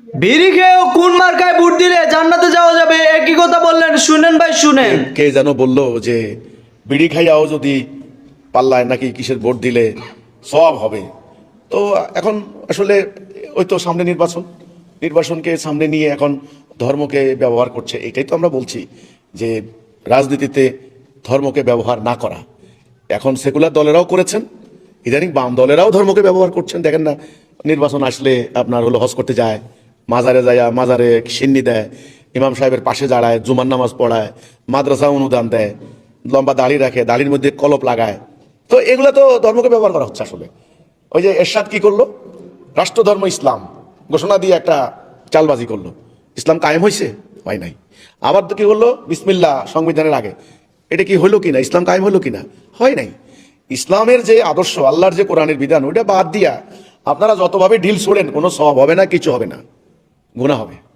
বিড়ি খেয়েও কোন মার্কায় ভোট দিলে জান্নাতে যাওয়া যাবে, একই কথা বললেন। শুনেন ভাই শুনেন। কে যেন বললো যে বিড়ি খাইয়াও যদি পাল্লায় নাকি কিসের ভোট দিলে সওয়াব হবে। তো এখন আসলে ওই তো সামনে নির্বাচনকে সামনে নিয়ে এখন ধর্মকে ব্যবহার করছে। এটাই তো আমরা বলছি যে রাজনীতিতে ধর্মকে ব্যবহার না করা। এখন সেকুলার দলেরাও করেছেন, ইদানিং বাম দলেরাও ধর্মকে ব্যবহার করছেন। দেখেন না, নির্বাচন আসলে আপনার হলো হজ করতে যায়, মাজারে যায়, মাজারে সিন্নি দেয়, ইমাম সাহেবের পাশে দাঁড়ায়, জুমার নামাজ পড়ায়, মাদ্রাসা অনুদান দেয়, লম্বা দাড়ি রাখে, দাড়ির মধ্যে কলপ লাগায়। তো এগুলো তো ধর্মকে ব্যবহার করা হচ্ছে আসলে। ওই যে এরশাদ কি করলো, রাষ্ট্রধর্ম ইসলাম ঘোষণা দিয়ে একটা চালবাজি করলো। ইসলাম কায়েম হয়েছে? হয় নাই। আবার তো কি করলো, বিসমিল্লাহ সংবিধানের আগে। এটা কি হলো কিনা, ইসলাম কায়েম হলো কিনা? হয় নাই। ইসলামের যে আদর্শ, আল্লাহর যে কোরআনের বিধান, ওইটা বাদ দিয়া আপনারা যতভাবে ঢিল ছোড়েন কোনো সওয়াব হবে না, কিছু হবে না, গুনাহ হবে।